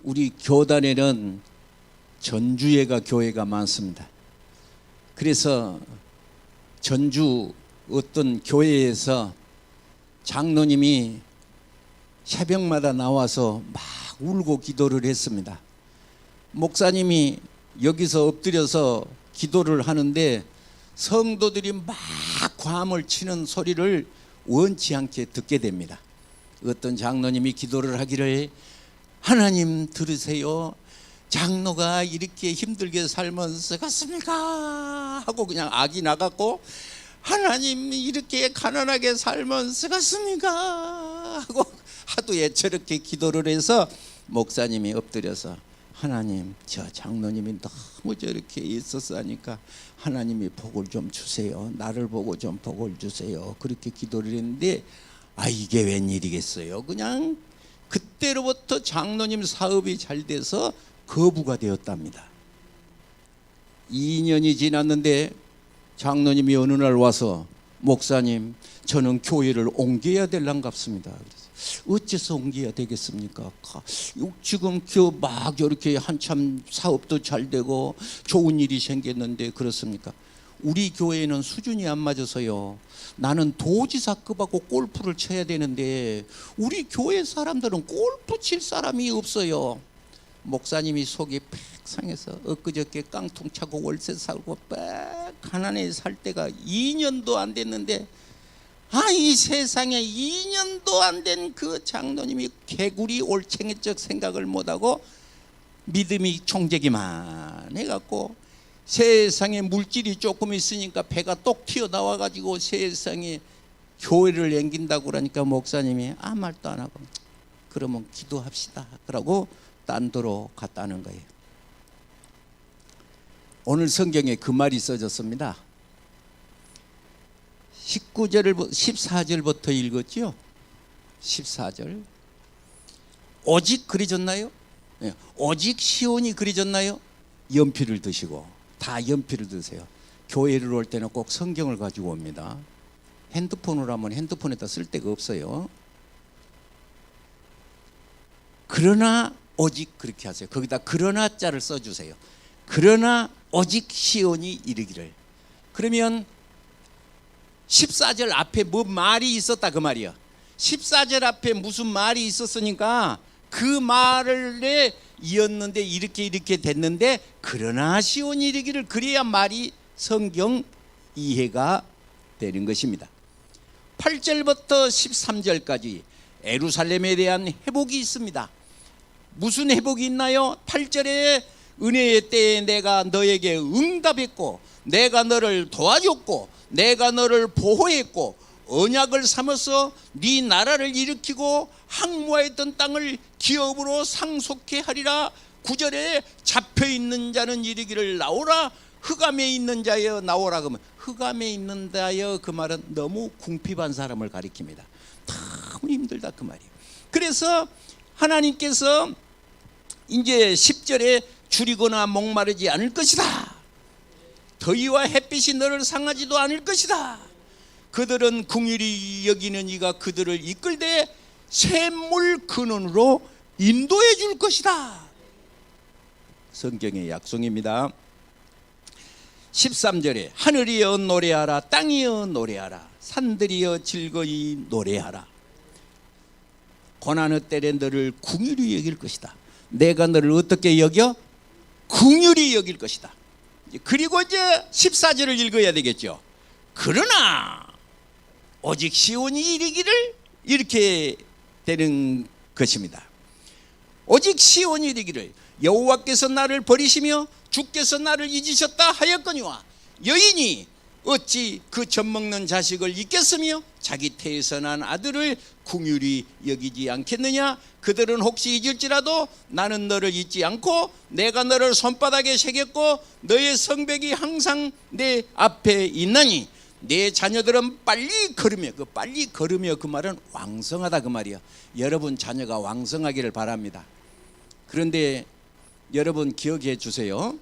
우리 교단에는 전주예가 교회가 많습니다. 그래서 전주 어떤 교회에서 장로님이 새벽마다 나와서 막 울고 기도를 했습니다. 목사님이 여기서 엎드려서 기도를 하는데 성도들이 막 고함을 치는 소리를 원치 않게 듣게 됩니다. 어떤 장로님이 기도를 하기를, 하나님 들으세요, 장로가 이렇게 힘들게 살면 쓰겠습니까? 하고 그냥 악이 나갔고, 하나님 이렇게 가난하게 살면 쓰겠습니까? 하고 하도 애처롭게 기도를 해서 목사님이 엎드려서, 하나님 저 장로님이 너무 저렇게 있어서 하니까 하나님이 복을 좀 주세요, 나를 보고 좀 복을 주세요, 그렇게 기도를 했는데, 이게 웬일이겠어요. 그냥 그때로부터 장로님 사업이 잘 돼서 거부가 되었답니다. 2년이 지났는데 장로님이 어느 날 와서, 목사님 저는 교회를 옮겨야 될랑갑습니다. 어째서 옮겨야 되겠습니까? 지금 막 이렇게 한참 사업도 잘 되고 좋은 일이 생겼는데 그렇습니까? 우리 교회는 수준이 안 맞아서요, 나는 도지사급하고 골프를 쳐야 되는데 우리 교회 사람들은 골프 칠 사람이 없어요. 목사님이 속이 팩 상해서 엊그저께 깡통 차고 월세 살고 빽 가난해 살 때가 2년도 안 됐는데, 이 세상에 2년도 안 된 그 장로님이 개구리 올챙이적 생각을 못하고 믿음이 총재기만 해갖고 세상에 물질이 조금 있으니까 배가 똑 튀어나와 가지고 세상에 교회를 옮긴다고 그러니까 목사님이 아무 말도 안 하고, 그러면 기도합시다 그러고 딴 데로 갔다는 거예요. 오늘 성경에 그 말이 써졌습니다. 14절부터 읽었죠. 14절. 오직 그려졌나요? 네. 오직 시온이 그려졌나요? 연필을 드시고, 다 연필을 드세요. 교회를 올 때는 꼭 성경을 가지고 옵니다. 핸드폰으로 하면 핸드폰에다 쓸 데가 없어요. 그러나 오직, 그렇게 하세요. 거기다 그러나 자를 써주세요. 그러나 오직 시온이 이르기를. 그러면 14절 앞에 뭐 말이 있었다 그 말이야. 14절 앞에 무슨 말이 있었으니까 그 말을 이었는데 이렇게 됐는데, 그러나 시온이 이르기를, 그래야 말이 성경 이해가 되는 것입니다. 8절부터 13절까지 예루살렘에 대한 회복이 있습니다. 무슨 회복이 있나요? 8절에 은혜의 때에 내가 너에게 응답했고 내가 너를 도와줬고 내가 너를 보호했고 언약을 삼아서 네 나라를 일으키고 항모했던 땅을 기업으로 상속케 하리라. 9절에 잡혀있는 자는 이르기를 나오라. 흑암에 있는 자여 나오라. 그러면 흑암에 있는 자여, 그 말은 너무 궁핍한 사람을 가리킵니다. 너무 힘들다 그 말이에요. 그래서 하나님께서 이제 10절에 줄이거나 목마르지 않을 것이다. 더위와 햇빛이 너를 상하지도 않을 것이다. 그들은 긍휼히 여기는 이가 그들을 이끌되 샘물 근원으로 인도해 줄 것이다. 성경의 약속입니다. 13절에 하늘이여 노래하라, 땅이여 노래하라, 산들이여 즐거이 노래하라. 고난의 때에 너를 긍휼히 여길 것이다. 내가 너를 어떻게 여겨? 긍휼히 여길 것이다. 그리고 이제 14절을 읽어야 되겠죠. 그러나 오직 시온이 이르기를, 이렇게 되는 것입니다. 오직 시온이 이르기를 여호와께서 나를 버리시며 주께서 나를 잊으셨다 하였거니와 여인이 어찌 그 젖먹는 자식을 잊겠으며 자기 태에서 난 아들을 긍휼히 여기지 않겠느냐. 그들은 혹시 잊을지라도 나는 너를 잊지 않고 내가 너를 손바닥에 새겼고 너의 성벽이 항상 내 앞에 있나니 내 자녀들은 빨리 걸으며, 그 빨리 걸으며 그 말은 왕성하다 그 말이야. 여러분 자녀가 왕성하기를 바랍니다. 그런데 여러분 기억해 주세요.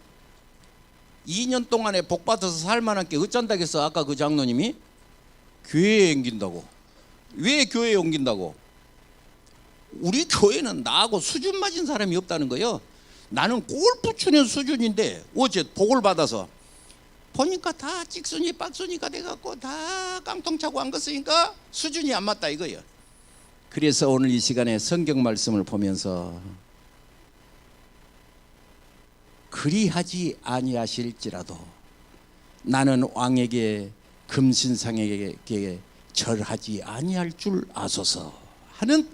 2년 동안에 복 받아서 살만한 게 어쩐다겠어. 아까 그 장로님이 교회에 옮긴다고. 왜 교회에 옮긴다고? 우리 교회는 나하고 수준 맞은 사람이 없다는 거예요. 나는 골프 치는 수준인데 어제 복을 받아서 보니까 다 찍순이 빡순이가 돼갖고 다 깡통 차고 안 갔으니까 수준이 안 맞다 이거예요. 그래서 오늘 이 시간에 성경 말씀을 보면서 그리하지 아니하실지라도 나는 왕에게 금신상에게 절하지 아니할 줄 아소서 하는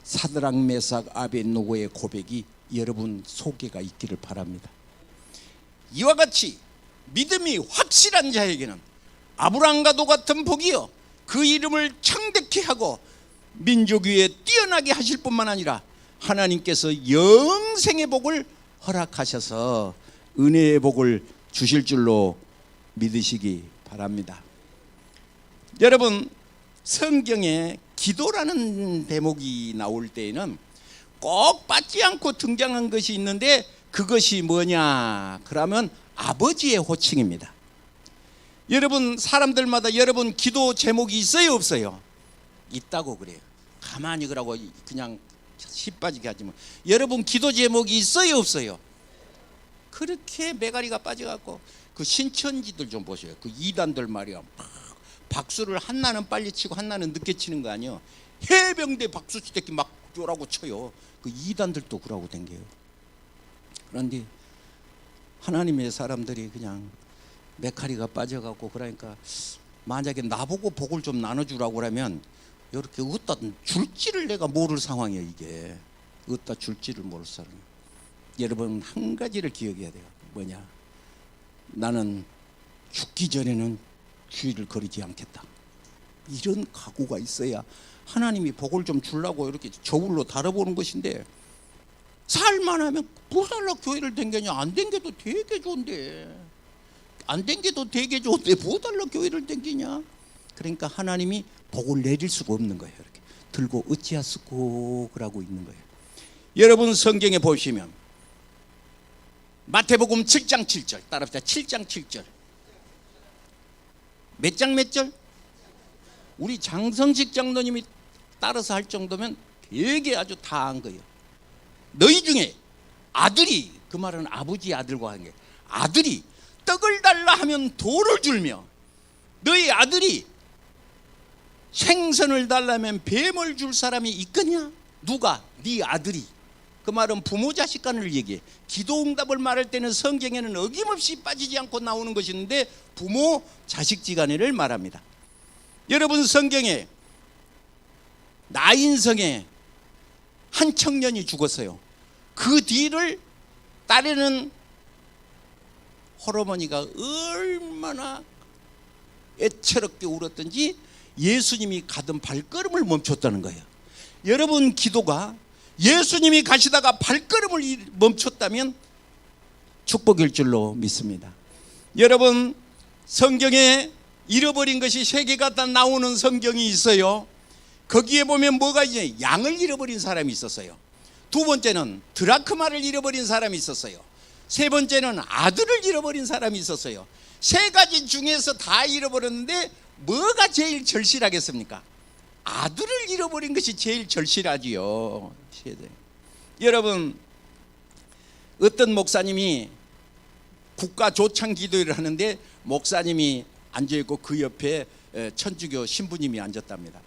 사드락 메삭 아벳노고의 고백이 여러분 속에가 있기를 바랍니다. 이와 같이 믿음이 확실한 자에게는 아브라함과도 같은 복이요 그 이름을 창대케 하고 민족 위에 뛰어나게 하실 뿐만 아니라 하나님께서 영생의 복을 허락하셔서 은혜의 복을 주실 줄로 믿으시기 바랍니다. 여러분, 성경에 기도라는 대목이 나올 때에는 꼭 빠지지 않고 등장한 것이 있는데 그것이 뭐냐? 그러면 아버지의 호칭입니다. 여러분, 사람들마다 여러분 기도 제목이 있어요 없어요? 있다고 그래요. 가만히 그러고 그냥 시 빠지게 하지 뭐. 여러분 기도 제목이 있어요 없어요? 그렇게 메가리가 빠져갖고 그 신천지들 좀 보세요. 그 이단들 말이야, 박수를 한나는 빨리 치고 한나는 늦게 치는 거 아니에요. 해병대 박수 치대기 막 쪼라고 쳐요. 그 이단들도 그러고 댕겨요. 그런데 하나님의 사람들이 그냥 메카리가 빠져갖고 그러니까 만약에 나보고 복을 좀 나눠주라고 그러면 이렇게 어디다 줄지를 내가 모를 상황이에요. 이게 어디다 줄지를 모를 사람. 여러분 한 가지를 기억해야 돼요. 뭐냐? 나는 죽기 전에는 주의를 거리지 않겠다. 이런 각오가 있어야 하나님이 복을 좀 주려고 이렇게 저울로 다뤄보는 것인데, 살만하면 보살라 교회를 댕기냐? 안 댕겨도 되게 좋은데, 안 댕겨도 되게 좋은데 보살라 교회를 댕기냐? 그러니까 하나님이 복을 내릴 수가 없는 거예요. 이렇게 들고 어찌하스고 그러고 있는 거예요. 여러분 성경에 보시면 마태복음 7장 7절 따라합시다. 7장 7절 몇 장 몇 절? 우리 장성식 장로님이 따라서 할 정도면 되게 아주 다 한 거예요. 너희 중에 아들이, 그 말은 아버지 아들과 한 게, 아들이 떡을 달라 하면 돌을 줄며 너희 아들이 생선을 달라면 뱀을 줄 사람이 있겠냐? 누가? 네 아들이. 그 말은 부모 자식 간을 얘기해. 기도 응답을 말할 때는 성경에는 어김없이 빠지지 않고 나오는 것이 있는데 부모 자식 지간을 말합니다. 여러분 성경에 나인성에 한 청년이 죽었어요. 그 뒤를 따르는 홀어머니가 얼마나 애처롭게 울었던지 예수님이 가던 발걸음을 멈췄다는 거예요. 여러분 기도가 예수님이 가시다가 발걸음을 멈췄다면 축복일 줄로 믿습니다. 여러분 성경에 잃어버린 것이 3개가 다 나오는 성경이 있어요. 거기에 보면 뭐가 있냐? 양을 잃어버린 사람이 있었어요. 2번째는 드라크마를 잃어버린 사람이 있었어요. 3번째는 아들을 잃어버린 사람이 있었어요. 3가지 중에서 다 잃어버렸는데 뭐가 제일 절실하겠습니까? 아들을 잃어버린 것이 제일 절실하지요. 여러분 어떤 목사님이 국가 조창 기도회를 하는데 목사님이 앉아있고 그 옆에 천주교 신부님이 앉았답니다.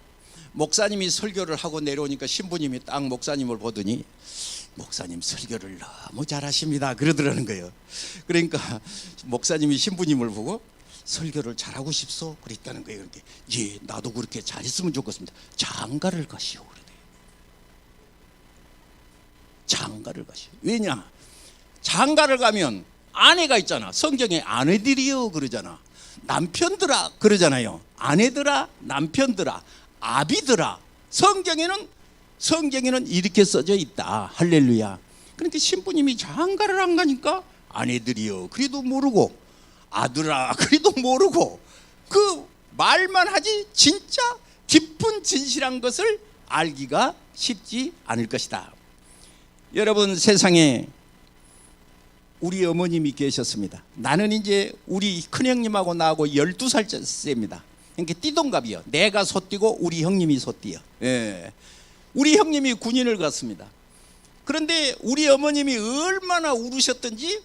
목사님이 설교를 하고 내려오니까 신부님이 딱 목사님을 보더니 목사님 설교를 너무 잘하십니다 그러더라는 거예요. 그러니까 목사님이 신부님을 보고 설교를 잘하고 싶소? 그랬다는 거예요. 그렇게 예, 나도 그렇게 잘했으면 좋겠습니다. 장가를 가시오. 그러대요. 장가를 가시오. 왜냐? 장가를 가면 아내가 있잖아. 성경에 아내들이요 그러잖아. 남편들아 그러잖아요. 아내들아, 남편들아, 아비들아. 성경에는 이렇게 써져 있다. 할렐루야. 그러니까 신부님이 장가를 안 가니까 아내들이요 그래도 모르고, 아들아 그래도 모르고, 그 말만 하지 진짜 깊은 진실한 것을 알기가 쉽지 않을 것이다. 여러분 세상에 우리 어머님이 계셨습니다. 나는 이제 우리 큰형님하고 나하고 12살째입니다. 그러니까 띠동갑이요. 내가 소띠고 우리 형님이 소띠요. 예. 우리 형님이 군인을 갔습니다. 그런데 우리 어머님이 얼마나 울으셨던지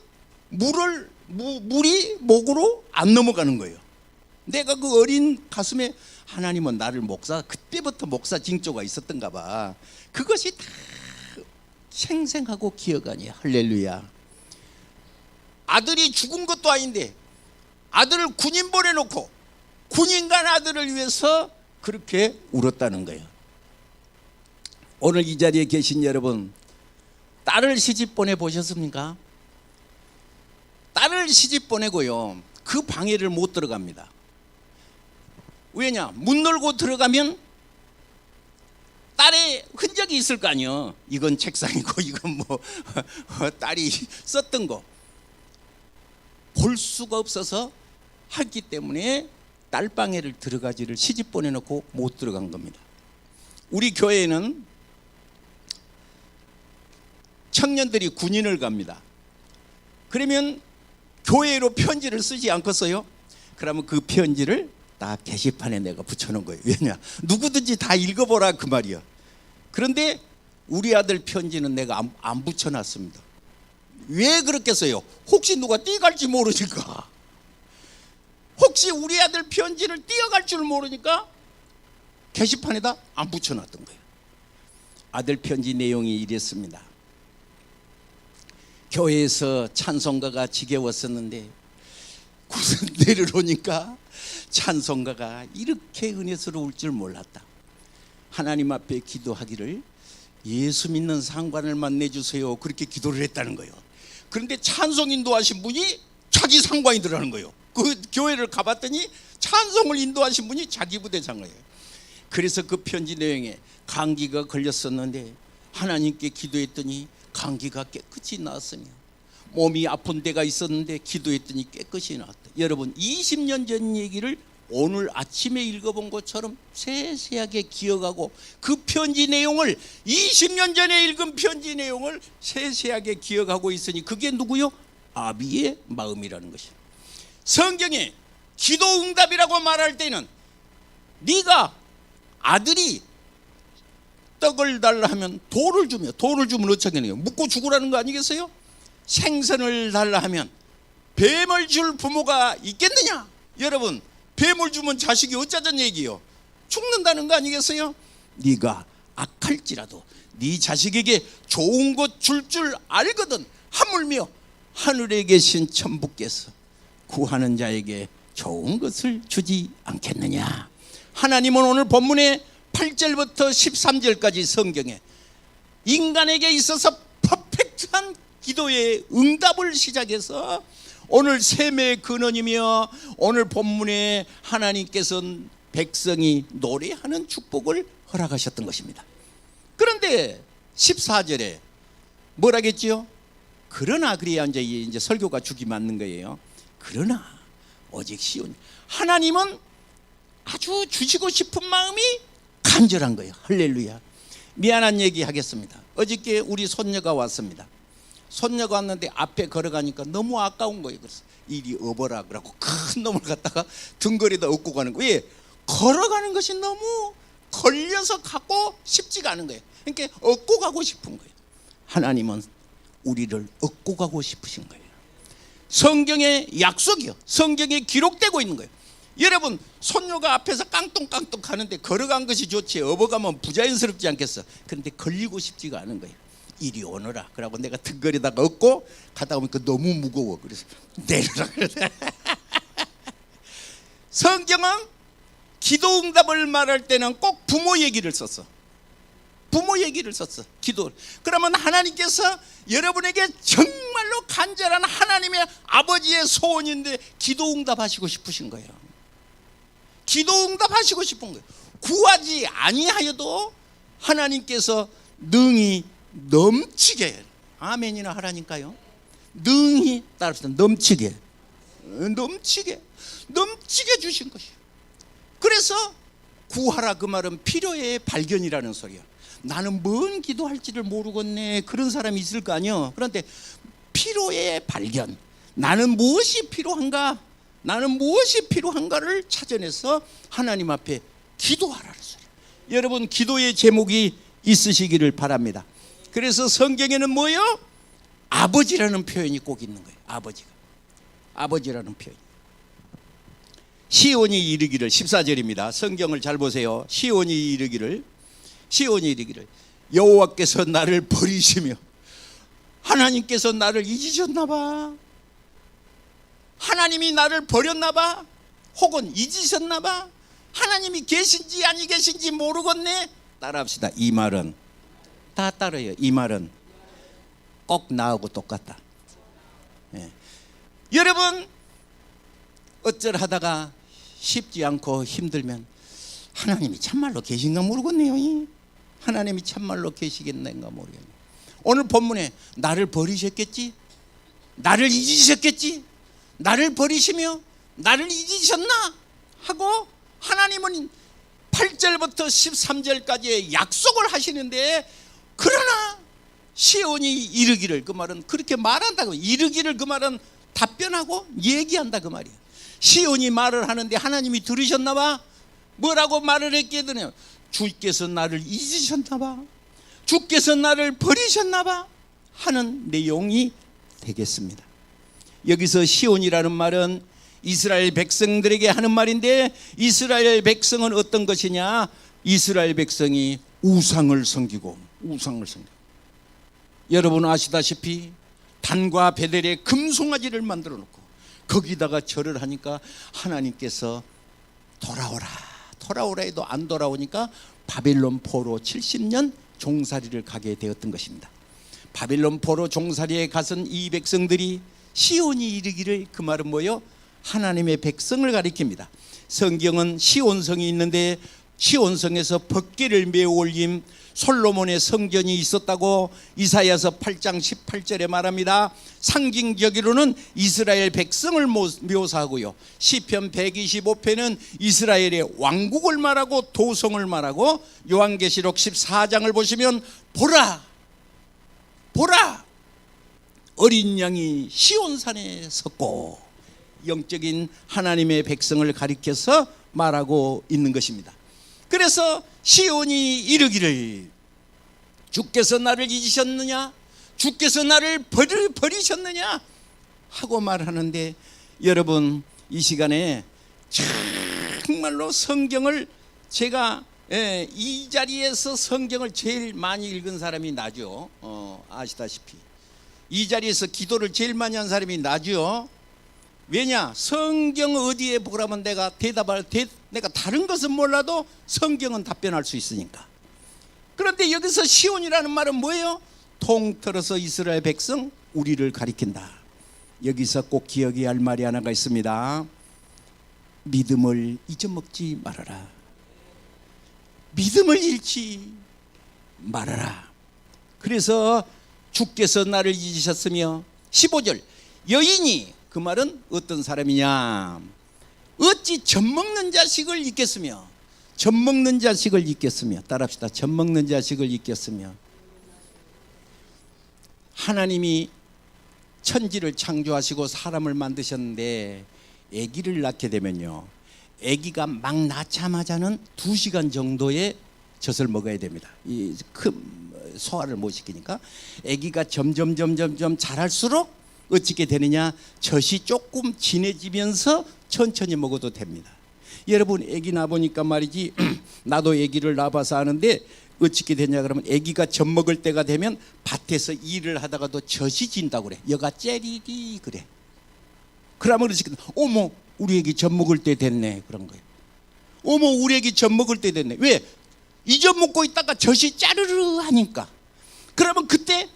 물이 목으로 안 넘어가는 거예요. 내가 그 어린 가슴에 하나님은 나를 그때부터 목사 징조가 있었던가 봐. 그것이 다 생생하고 기억하니. 할렐루야. 아들이 죽은 것도 아닌데 아들을 군인 보내놓고 군인 간 아들을 위해서 그렇게 울었다는 거예요. 오늘 이 자리에 계신 여러분, 딸을 시집 보내보셨습니까? 딸을 시집 보내고요, 그 방해를 못 들어갑니다. 왜냐? 문 열고 들어가면 딸의 흔적이 있을 거 아니에요. 이건 책상이고 이건 뭐 딸이 썼던 거 볼 수가 없어서 했기 때문에 딸방에를 들어가지를 시집 보내놓고 못 들어간 겁니다. 우리 교회에는 청년들이 군인을 갑니다. 그러면 교회로 편지를 쓰지 않겠어요? 그러면 그 편지를 다 게시판에 내가 붙여놓은 거예요. 왜냐? 누구든지 다 읽어보라 그 말이야. 그런데 우리 아들 편지는 내가 안 붙여놨습니다. 왜 그렇겠어요? 혹시 누가 뛰어갈지 모르니까. 혹시 우리 아들 편지를 뛰어갈 줄 모르니까 게시판에다 안 붙여놨던 거예요. 아들 편지 내용이 이랬습니다. 교회에서 찬송가가 지겨웠었는데 군대를 오니까 찬송가가 이렇게 은혜스러울 줄 몰랐다. 하나님 앞에 기도하기를 예수 믿는 상관을만 내주세요. 그렇게 기도를 했다는 거예요. 그런데 찬송 인도하신 분이 자기 상관이더라는 거예요. 그 교회를 가봤더니 찬송을 인도하신 분이 자기 부대 장관이에요. 그래서 그 편지 내용에 감기가 걸렸었는데 하나님께 기도했더니 감기가 깨끗이 나았으며 몸이 아픈 데가 있었는데 기도했더니 깨끗이 나았다. 여러분, 20년 전 얘기를 오늘 아침에 읽어본 것처럼 세세하게 기억하고 그 편지 내용을 20년 전에 읽은 편지 내용을 세세하게 기억하고 있으니 그게 누구요? 아비의 마음이라는 것이에요. 성경에 기도 응답이라고 말할 때는 네가 아들이 떡을 달라 하면 돌을 주면 어떻게 해요? 묻고 죽으라는 거 아니겠어요? 생선을 달라 하면 뱀을 줄 부모가 있겠느냐? 여러분, 뱀을 주면 자식이 어쩌자는 얘기요? 죽는다는 거 아니겠어요? 네가 악할지라도 네 자식에게 좋은 것 줄 줄 알거든 하물며 하늘에 계신 천부께서 구하는 자에게 좋은 것을 주지 않겠느냐? 하나님은 오늘 본문의 8절부터 13절까지 성경에 인간에게 있어서 퍼펙트한 기도의 응답을 시작해서 오늘 셈의 근원이며 오늘 본문에 하나님께서는 백성이 노래하는 축복을 허락하셨던 것입니다. 그런데 14절에 뭐라겠지요? 그러나, 그래야 이제 설교가 죽이 맞는 거예요. 그러나 오직 시온, 하나님은 아주 주시고 싶은 마음이 간절한 거예요. 할렐루야. 미안한 얘기 하겠습니다. 어저께 우리 손녀가 왔습니다. 손녀가 왔는데 앞에 걸어가니까 너무 아까운 거예요. 그래서 이리 업어라 그러고 큰 놈을 갖다가 등거리에다 업고 가는 거예요. 왜? 걸어가는 것이 너무 걸려서 가고 싶지가 않은 거예요. 그러니까 업고 가고 싶은 거예요. 하나님은 우리를 업고 가고 싶으신 거예요. 성경의 약속이요, 성경에 기록되고 있는 거예요. 여러분, 손녀가 앞에서 깡뚱깡뚱 가는데 걸어간 것이 좋지 업어가면 부자연스럽지 않겠어? 그런데 걸리고 싶지가 않은 거예요. 이리 오너라 그러고 내가 등거리다가 업고 가다 보니까 너무 무거워. 그래서 내려라 그래. 성경은 기도 응답을 말할 때는 꼭 부모 얘기를 썼어. 부모 얘기를 썼어. 기도. 그러면 하나님께서 여러분에게 정말로 간절한 하나님의 아버지의 소원인데 기도 응답하시고 싶으신 거예요. 기도 응답하시고 싶은 거예요. 구하지 아니하여도 하나님께서 능히 넘치게, 아멘이나 하라니까요. 능히, 따라서 넘치게 주신 것이에요. 그래서 구하라 그 말은 필요의 발견이라는 소리야. 나는 뭔 기도할지를 모르겠네, 그런 사람이 있을 거 아니에요. 그런데 필요의 발견, 나는 무엇이 필요한가를 찾아내서 하나님 앞에 기도하라는 소리야. 여러분, 기도의 제목이 있으시기를 바랍니다. 그래서 성경에는 뭐요? 아버지라는 표현이 꼭 있는 거예요. 아버지라는 표현. 시온이 이르기를, 14절입니다. 성경을 잘 보세요. 시온이 이르기를 여호와께서 나를 버리시며, 하나님께서 나를 잊으셨나 봐. 하나님이 나를 버렸나 봐. 혹은 잊으셨나 봐. 하나님이 계신지 아니 계신지 모르겠네. 따라합시다. 이 말은 다 따라요. 이 말은 꼭 나하고 똑같다. 예. 여러분, 어쩔 하다가 쉽지 않고 힘들면 하나님이 참말로 계신가 모르겠네요. 하나님이 참말로 계시겠는가 모르겠네. 오늘 본문에 나를 버리셨겠지? 나를 잊으셨겠지? 나를 버리시며 나를 잊으셨나? 하고 하나님은 8절부터 13절까지의 약속을 하시는데, 그러나 시온이 이르기를, 그 말은 그렇게 말한다고, 이르기를 그 말은 답변하고 얘기한다 그 말이에요. 시온이 말을 하는데 하나님이 들으셨나 봐. 뭐라고 말을 했겠더냐? 주께서 나를 잊으셨나 봐. 주께서 나를 버리셨나 봐 하는 내용이 되겠습니다. 여기서 시온이라는 말은 이스라엘 백성들에게 하는 말인데, 이스라엘 백성은 어떤 것이냐? 이스라엘 백성이 우상을 섬기고 여러분 아시다시피 단과 베델에 금송아지를 만들어 놓고 거기다가 절을 하니까 하나님께서 돌아오라 해도 안 돌아오니까 바빌론 포로 70년 종살이를 가게 되었던 것입니다. 바빌론 포로 종살이에 가선 이 백성들이 시온이 이르기를, 그 말은 뭐요? 하나님의 백성을 가리킵니다. 성경은 시온성이 있는데 시온성에서 법궤를 메어 올림 솔로몬의 성전이 있었다고 이사야서 8장 18절에 말합니다. 상징적으로는 이스라엘 백성을 묘사하고요, 시편 125편은 이스라엘의 왕국을 말하고 도성을 말하고, 요한계시록 14장을 보시면 보라 어린 양이 시온산에 섰고, 영적인 하나님의 백성을 가리켜서 말하고 있는 것입니다. 그래서 시온이 이르기를, 주께서 나를 잊으셨느냐? 주께서 나를 버리셨느냐? 하고 말하는데, 여러분 이 시간에 정말로 성경을 제가 이 자리에서 성경을 제일 많이 읽은 사람이 나죠. 아시다시피 이 자리에서 기도를 제일 많이 한 사람이 나죠. 왜냐? 성경 어디에 보라면 내가 내가 다른 것은 몰라도 성경은 답변할 수 있으니까. 그런데 여기서 시온이라는 말은 뭐예요? 통틀어서 이스라엘 백성, 우리를 가리킨다. 여기서 꼭 기억해야 할 말이 하나가 있습니다. 믿음을 잊어먹지 말아라. 믿음을 잃지 말아라. 그래서 주께서 나를 잊으셨으며, 15절 여인이, 그 말은 어떤 사람이냐? 어찌 젖먹는 자식을 잊겠으며, 젖먹는 자식을 잊겠으며, 따라합시다. 젖먹는 자식을 잊겠으며. 하나님이 천지를 창조하시고 사람을 만드셨는데, 아기를 낳게 되면요, 아기가 막 낳자마자는 2시간 정도의 젖을 먹어야 됩니다. 이 큰 소화를 못 시키니까. 아기가 점점 자랄수록 어떻게 되느냐? 젖이 조금 진해지면서 천천히 먹어도 됩니다. 여러분 아기 낳아보니까 말이지, 나도 아기를 낳아봐서 아는데, 어떻게 되냐 그러면, 아기가 젖 먹을 때가 되면 밭에서 일을 하다가도 젖이 진다고 그래. 여가 째리리 그래. 그러면 어떻게, 어머 우리 아기 젖 먹을 때 됐네, 그런 거예요. 어머 우리 아기 젖 먹을 때 됐네. 왜? 잊어먹고 있다가 젖이 짜르르 하니까. 그러면 그때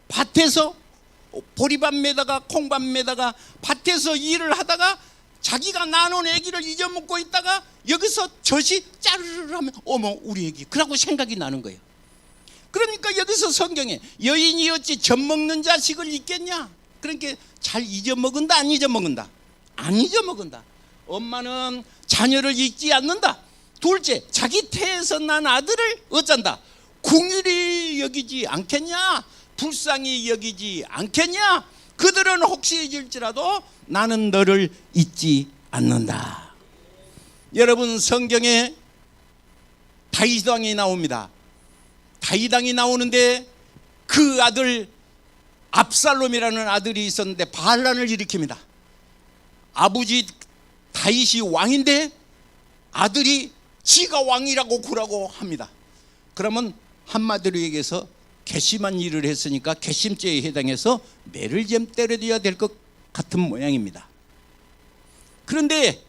밭에서 보리밥 매다가 콩밥 매다가 밭에서 일을 하다가 자기가 낳아놓은 아기를 잊어먹고 있다가 여기서 젖이 짜르르 하면, 어머 우리 아기, 그러고 생각이 나는 거예요. 그러니까 여기서 성경에 여인이 어찌 젖 먹는 자식을 잊겠냐? 그러니까 잘 잊어먹은다 안 잊어먹은다? 안 잊어먹은다. 엄마는 자녀를 잊지 않는다. 둘째, 자기 태에서 난 아들을 어쩐다? 궁휼히 여기지 않겠냐? 불쌍히 여기지 않겠냐? 그들은 혹시 잊을지라도 나는 너를 잊지 않는다. 여러분 성경에 다윗 왕이 나옵니다. 다윗왕이 나오는데 그 아들 압살롬이라는 아들이 있었는데 반란을 일으킵니다. 아버지 다윗이 왕인데 아들이 지가 왕이라고 구라고 합니다. 그러면 한마디로 얘기해서 괘씸한 일을 했으니까 괘씸죄에 해당해서 매를 좀 때려줘야 될 것 같은 모양입니다. 그런데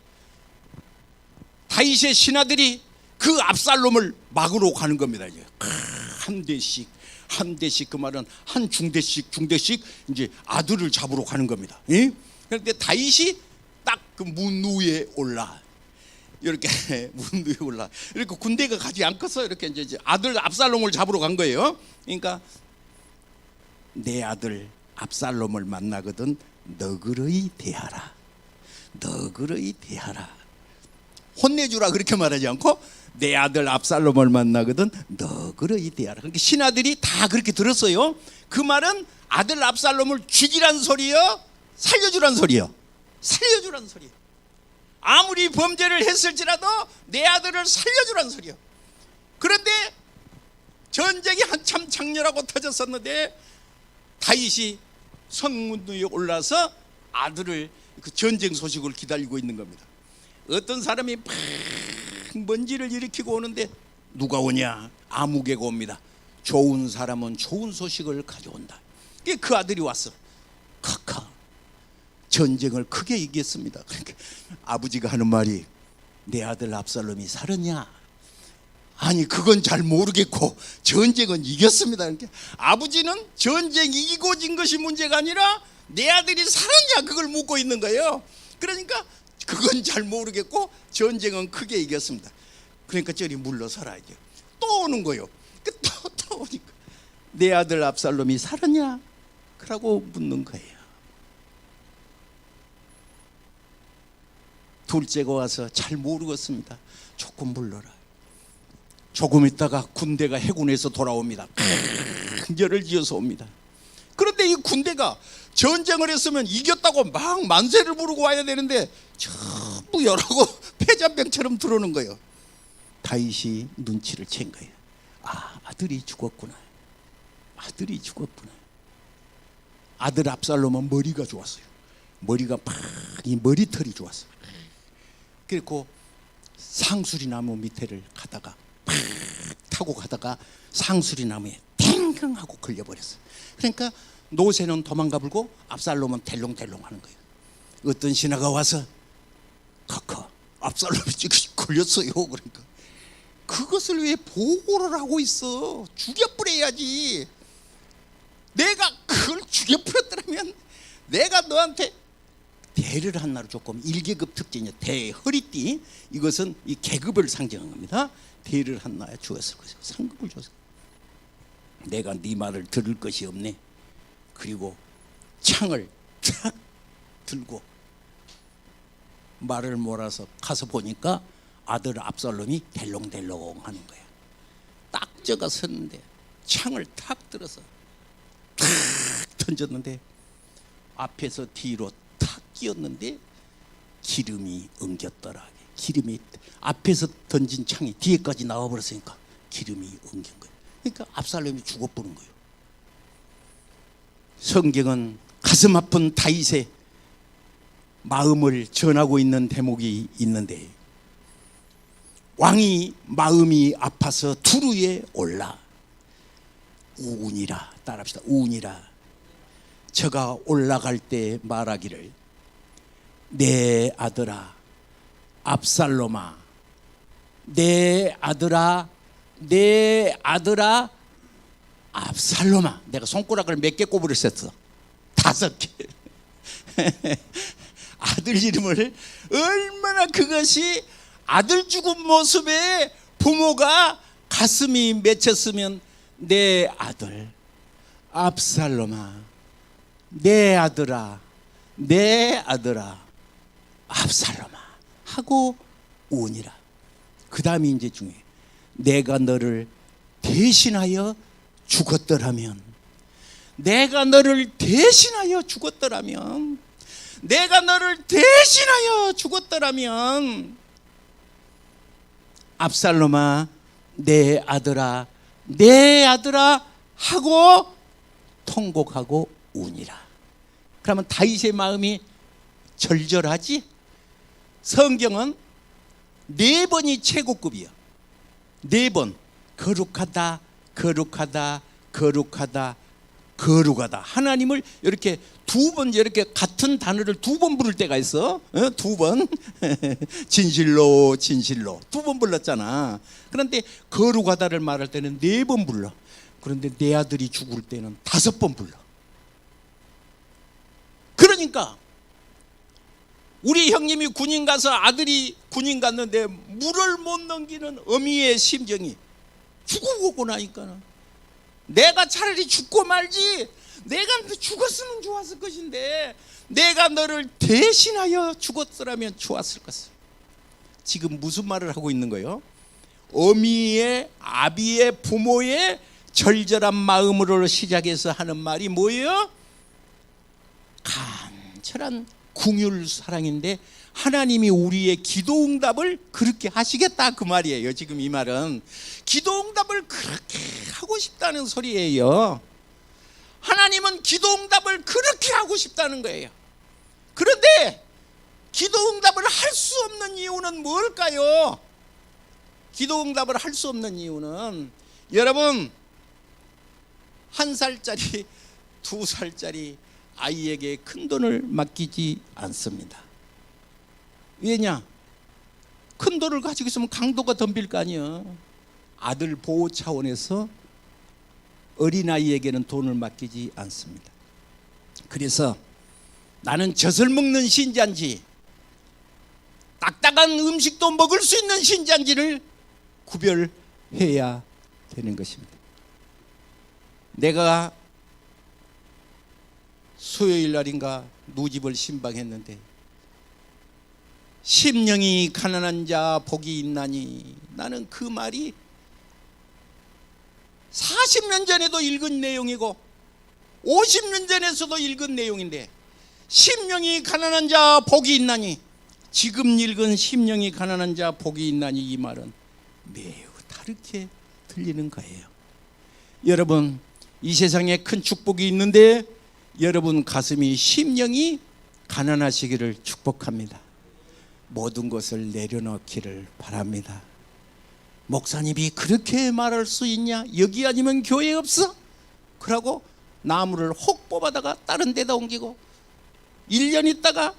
다윗의 신하들이 그 압살롬을 막으러 가는 겁니다. 이제 한 대씩 그 말은 한 중대씩 이제 아들을 잡으러 가는 겁니다. 그런데 다윗이 딱 그 문 위에 올라 이렇게 문 위에 올라 이렇게 군대가 가지 않고서 이렇게 이제 아들 압살롬을 잡으러 간 거예요. 그러니까 내 아들 압살롬을 만나거든 너그러이 대하라. 너그러이 대하라. 혼내주라 그렇게 말하지 않고 내 아들 압살롬을 만나거든 너그러이 대하라. 그러니까 신하들이 다 그렇게 들었어요. 그 말은 아들 압살롬을 죽이란 소리요, 살려주란 소리요? 살려주란 소리요. 아무리 범죄를 했을지라도 내 아들을 살려주란 소리요. 그런데 전쟁이 한참 장렬하고 터졌었는데 다윗이 성문 위에 올라서 아들을 그 전쟁 소식을 기다리고 있는 겁니다. 어떤 사람이 막 먼지를 일으키고 오는데 누가 오냐? 아무개가 옵니다. 좋은 사람은 좋은 소식을 가져온다. 그 아들이 왔어. 카카 전쟁을 크게 이겼습니다. 그러니까 아버지가 하는 말이 내 아들 압살롬이 살았냐? 아니 그건 잘 모르겠고 전쟁은 이겼습니다. 그러니까 아버지는 전쟁 이기고 진 것이 문제가 아니라 내 아들이 살았냐 그걸 묻고 있는 거예요. 그러니까 그건 잘 모르겠고 전쟁은 크게 이겼습니다. 그러니까 저리 물러서라죠. 또 오는 거예요. 또 오니까 내 아들 압살롬이 살았냐? 그러고 묻는 거예요. 둘째가 와서 잘 모르겠습니다. 조금 물러라. 조금 있다가 군대가 해군에서 돌아옵니다. 열을 지어서 옵니다. 그런데 이 군대가 전쟁을 했으면 이겼다고 막 만세를 부르고 와야 되는데 전부 열하고 패잔병처럼 들어오는 거예요. 다윗이 눈치를 챈 거예요. 아들이 죽었구나. 아들이 죽었구나. 아들 압살롬은 머리가 좋았어요. 머리가 이 머리털이 좋았어요. 그리고 상수리 나무 밑에를 가다가 타고 가다가 상수리 나무에 탱강 하고 걸려버렸어요. 그러니까 노새는 도망가 불고 압살롬은 델롱델롱 하는 거예요. 어떤 신하가 와서 카카 압살롬이 지금 걸렸어요. 그러니까 그것을 왜 보고를 하고 있어? 죽여버려야지. 내가 그걸 죽여버렸더라면 내가 너한테 대를 한나로 조금 1계급 특징이요. 대 허리띠 이것은 이 계급을 상징한 겁니다. 대를 한나에 주었을 것이고 상급을 줬을. 내가 네 말을 들을 것이 없네. 그리고 창을 탁 들고 말을 몰아서 가서 보니까 아들 압살롬이 델롱델롱 하는 거야. 딱 저가 섰는데 창을 탁 들어서 탁 던졌는데 앞에서 뒤로 탁 끼었는데 기름이 엉겼더라. 기름이 앞에서 던진 창이 뒤에까지 나와버렸으니까 기름이 엉긴 거예요. 그러니까 압살롬이 죽어버린 거예요. 성경은 가슴 아픈 다윗의 마음을 전하고 있는 대목이 있는데 왕이 마음이 아파서 두루에 올라 우니라 따라합시다. 우니라 저가 올라갈 때 말하기를 내 아들아 압살롬아 내 아들아 내 아들아 압살롬아. 내가 손가락을 몇 개 꼽으랬었어? 5개. 아들 이름을 얼마나 그것이 아들 죽은 모습에 부모가 가슴이 맺혔으면 내 아들 압살롬아 내 아들아 내 아들아 압살롬아 하고 우니라. 그 다음이 이제 중요해. 내가 너를 대신하여 죽었더라면 내가 너를 대신하여 죽었더라면 내가 너를 대신하여 죽었더라면 압살롬아 내 아들아 내 아들아 하고 통곡하고 우니라. 그러면 다윗의 마음이 절절하지? 성경은 4번이 최고급이야. 4번. 거룩하다, 거룩하다, 거룩하다, 거룩하다. 하나님을 이렇게 2번 이렇게 같은 단어를 2번 부를 때가 있어. 2번. 진실로 진실로 2번 불렀잖아. 그런데 거룩하다를 말할 때는 4번 불러. 그런데 내 아들이 죽을 때는 5번 불러. 그러니까 우리 형님이 군인 가서 아들이 군인 갔는데 물을 못 넘기는 어미의 심정이 죽어보고 나니까는 내가 차라리 죽고 말지, 내가 죽었으면 좋았을 것인데 내가 너를 대신하여 죽었더라면 좋았을 것을. 지금 무슨 말을 하고 있는 거예요? 어미의, 아비의, 부모의 절절한 마음으로 시작해서 하는 말이 뭐예요? 간절한 궁율 사랑인데 하나님이 우리의 기도응답을 그렇게 하시겠다 그 말이에요. 지금 이 말은 기도응답을 그렇게 하고 싶다는 소리예요. 하나님은 기도응답을 그렇게 하고 싶다는 거예요. 그런데 기도응답을 할 수 없는 이유는 뭘까요? 기도응답을 할 수 없는 이유는 여러분 1살짜리 2살짜리 아이에게 큰 돈을 맡기지 않습니다. 왜냐? 큰 돈을 가지고 있으면 강도가 덤빌 거 아니야. 아들 보호 차원에서 어린아이에게는 돈을 맡기지 않습니다. 그래서 나는 젖을 먹는 신자인지 딱딱한 음식도 먹을 수 있는 신자인지를 구별해야 되는 것입니다. 내가 수요일 날인가 누집을 신방했는데 심령이 가난한 자 복이 있나니, 나는 그 말이 40년 전에도 읽은 내용이고 50년 전에서도 읽은 내용인데, 심령이 가난한 자 복이 있나니, 지금 읽은 심령이 가난한 자 복이 있나니, 이 말은 매우 다르게 들리는 거예요. 여러분, 이 세상에 큰 축복이 있는데 여러분 가슴이 심령이 가난하시기를 축복합니다. 모든 것을 내려놓기를 바랍니다. 목사님이 그렇게 말할 수 있냐? 여기 아니면 교회 없어? 그러고 나무를 혹 뽑아다가 다른 데다 옮기고 1년 있다가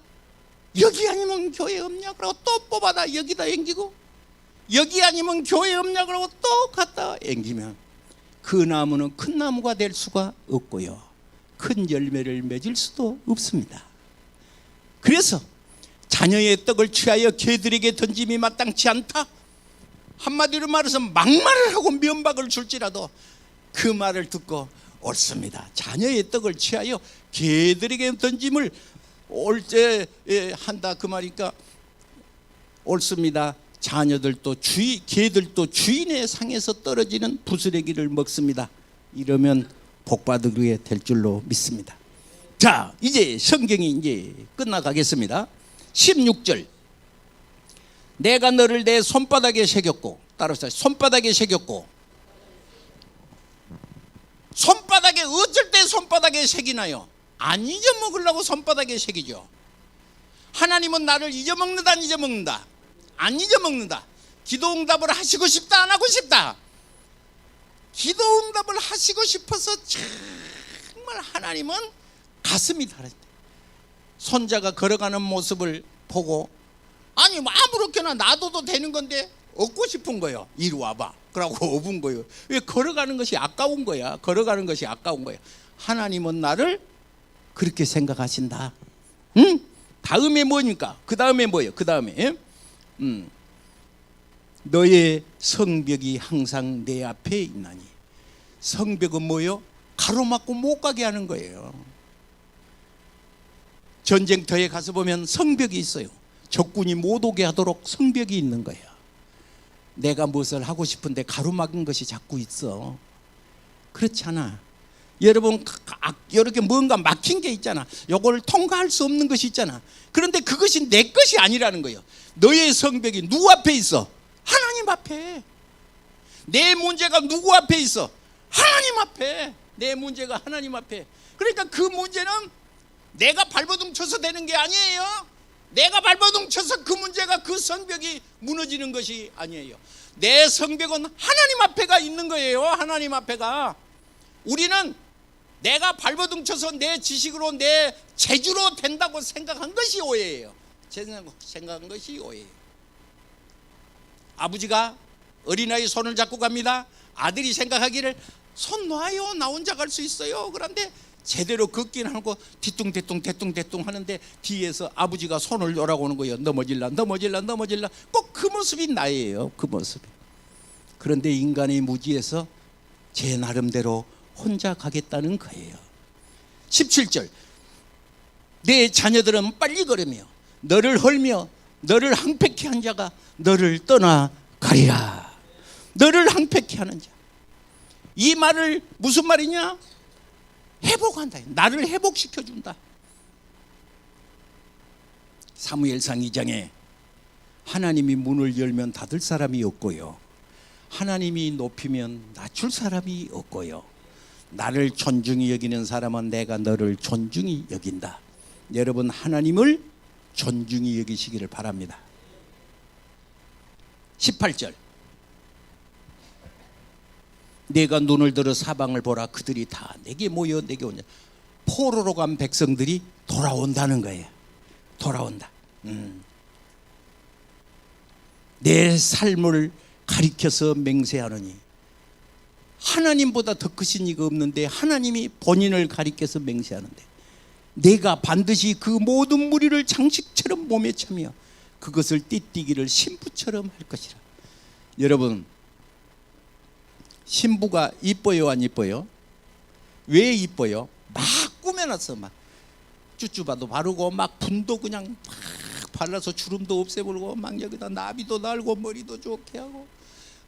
여기 아니면 교회 없냐? 그러고 또 뽑아다 여기다 옮기고 여기 아니면 교회 없냐? 그러고 또 갖다 옮기면 그 나무는 큰 나무가 될 수가 없고요, 큰 열매를 맺을 수도 없습니다. 그래서 자녀의 떡을 취하여 개들에게 던짐이 마땅치 않다. 한마디로 말해서 막말을 하고 면박을 줄지라도 그 말을 듣고 옳습니다. 자녀의 떡을 취하여 개들에게 던짐을 옳게 한다 그 말이니까 옳습니다. 자녀들도 개들도 주인의 상에서 떨어지는 부스레기를 먹습니다. 이러면 복받게 될 줄로 믿습니다. 자, 이제 성경이 이제 끝나가겠습니다. 16절. 내가 너를 내 손바닥에 새겼고, 따라서 손바닥에 새겼고. 손바닥에 어쩔 때 손바닥에 새기나요? 안 잊어먹으려고 손바닥에 새기죠. 하나님은 나를 잊어먹는다 안 잊어먹는다? 안 잊어먹는다. 기도응답을 하시고 싶다 안 하고 싶다? 기도응답을 하시고 싶어서 정말 하나님은 가슴이 다르다. 손자가 걸어가는 모습을 보고 아니 뭐 아무렇게나 놔둬도 되는 건데 얻고 싶은 거예요. 이리 와봐. 그러고 업은 거예요. 왜? 걸어가는 것이 아까운 거야. 걸어가는 것이 아까운 거야. 하나님은 나를 그렇게 생각하신다. 응? 다음에 뭐니까? 그 다음에 뭐예요? 그 다음에 너의 성벽이 항상 내 앞에 있나니. 성벽은 뭐예요? 가로막고 못 가게 하는 거예요. 전쟁터에 가서 보면 성벽이 있어요. 적군이 못 오게 하도록 성벽이 있는 거예요. 내가 무엇을 하고 싶은데 가로막은 것이 자꾸 있어. 그렇지 않아? 여러분, 이렇게 뭔가 막힌 게 있잖아. 이걸 통과할 수 없는 것이 있잖아. 그런데 그것이 내 것이 아니라는 거예요. 너의 성벽이 누구 앞에 있어? 하나님 앞에. 내 문제가 누구 앞에 있어? 하나님 앞에. 내 문제가 하나님 앞에. 그러니까 그 문제는 내가 발버둥 쳐서 되는 게 아니에요. 내가 발버둥 쳐서 그 문제가, 그 성벽이 무너지는 것이 아니에요. 내 성벽은 하나님 앞에가 있는 거예요. 하나님 앞에가. 우리는 내가 발버둥 쳐서 내 지식으로, 내 재주로 된다고 생각한 것이 오해예요. 생각한 것이 오해예요. 아버지가 어린아이 손을 잡고 갑니다. 아들이 생각하기를 손 놔요, 나 혼자 갈 수 있어요. 그런데 제대로 걷긴 하고 뒤뚱뒤뚱 하는데 뒤에서 아버지가 손을 놓으라고 하는 거예요. 넘어질라. 꼭 그 모습이 나예요. 그 모습이. 그런데 인간의 무지에서 제 나름대로 혼자 가겠다는 거예요. 17절, 내 자녀들은 빨리 걸으며 너를 헐며 너를 항폐케 한 자가 너를 떠나가리라. 너를 항폐케 하는 자. 이 말을 무슨 말이냐? 회복한다. 나를 회복시켜준다. 사무엘상 2장에 하나님이 문을 열면 닫을 사람이 없고요, 하나님이 높이면 낮출 사람이 없고요, 나를 존중히 여기는 사람은 내가 너를 존중히 여긴다. 여러분, 하나님을 존중히 여기시기를 바랍니다. 18절, 내가 눈을 들어 사방을 보라. 그들이 다 내게 모여 내게 오냐. 포로로 간 백성들이 돌아온다는 거예요. 돌아온다. 내 삶을 가리켜서 맹세하느니 하나님보다 더 크신 이가 없는데 하나님이 본인을 가리켜서 맹세하는데 내가 반드시 그 모든 무리를 장식처럼 몸에 차며 그것을 띠띠기를 신부처럼 할 것이라. 여러분, 신부가 이뻐요, 안 이뻐요? 왜 이뻐요? 막 꾸며놨어. 막 쭈쭈바도 바르고 막 분도 그냥 막 발라서 주름도 없애버리고 막 여기다 나비도 달고 머리도 좋게 하고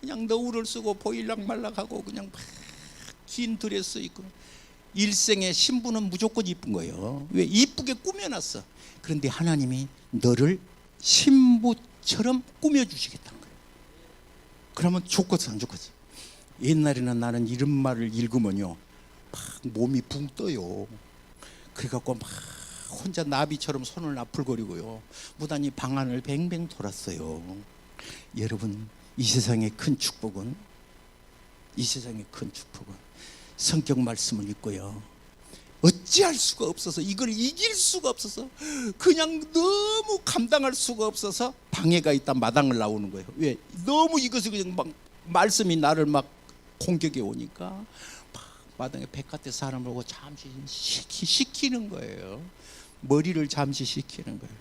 그냥 너울을 쓰고 보일락말락하고 그냥 막 긴 드레스 입고. 일생에 신부는 무조건 이쁜 거예요. 왜? 이쁘게 꾸며놨어. 그런데 하나님이 너를 신부처럼 꾸며주시겠다는 거예요. 그러면 좋겠어, 안 좋겠어? 옛날에는 나는 이런 말을 읽으면요 막 몸이 붕 떠요. 그래갖고 막 혼자 나비처럼 손을 나풀거리고요 무단히 방 안을 뱅뱅 돌았어요. 여러분, 이 세상의 큰 축복은, 이 세상의 큰 축복은 성경 말씀을 읽고요 어찌할 수가 없어서, 이걸 이길 수가 없어서, 그냥 너무 감당할 수가 없어서 방해가 있다 마당을 나오는 거예요. 왜? 너무 이것을 그냥 막 말씀이 나를 막 공격해 오니까 막 마당에 백화대 사람을 보고 잠시 식히는 거예요. 머리를 잠시 식히는 거예요.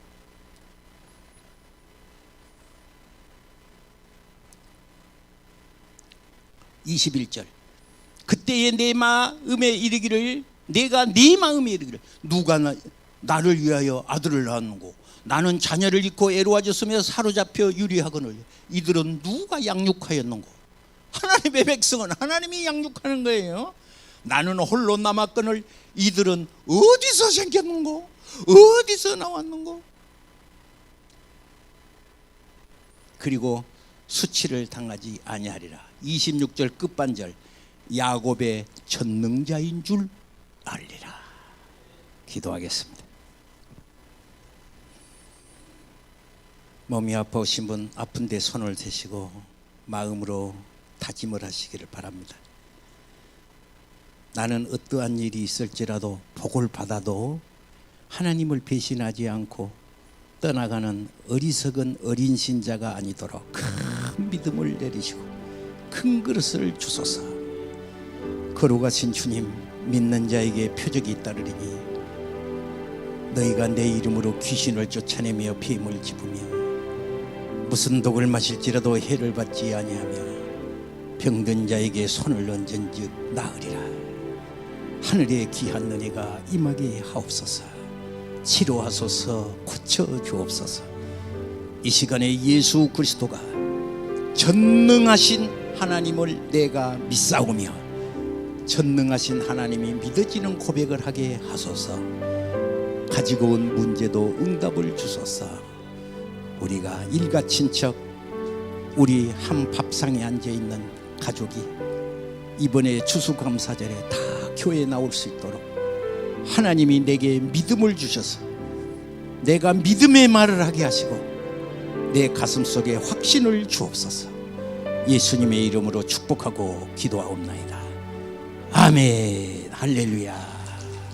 (21절) 그때에 내 마음에 이르기를, 내가 네 마음에 이르기를, 누가 나를 위하여 아들을 낳았는고 나는 자녀를 잃고 애로워졌으며 사로잡혀 유리하거늘 이들은 누가 양육하였는고. 하나님의 백성은 하나님이 양육하는 거예요. 나는 홀로 남았거늘 이들은 어디서 생겼는고, 어디서 나왔는고. 그리고 수치를 당하지 아니하리라. 26절 끝반절, 야곱의 전능자인 줄 알리라. 기도하겠습니다. 몸이 아프신 분 아픈데 손을 대시고 마음으로 다짐을 하시기를 바랍니다. 나는 어떠한 일이 있을지라도 복을 받아도 하나님을 배신하지 않고 떠나가는 어리석은 어린 신자가 아니도록 큰 믿음을 내리시고 큰 그릇을 주소서. 거룩하신 주님, 믿는 자에게 표적이 잇따르리니 너희가 내 이름으로 귀신을 쫓아내며 뱀을 집으며 무슨 독을 마실지라도 해를 받지 아니하며 병든 자에게 손을 얹은즉 나으리라. 하늘의 귀한 은혜가 임하게 하옵소서. 치료하소서. 고쳐주옵소서. 이 시간에 예수 그리스도가 전능하신 하나님을 내가 믿사오며 전능하신 하나님이 믿어지는 고백을 하게 하소서. 가지고 온 문제도 응답을 주소서. 우리가 일가 친척, 우리 한 밥상에 앉아있는 가족이 이번에 추수감사절에 다 교회에 나올 수 있도록 하나님이 내게 믿음을 주셔서 내가 믿음의 말을 하게 하시고 내 가슴 속에 확신을 주옵소서. 예수님의 이름으로 축복하고 기도하옵나이다. 아멘. 할렐루야.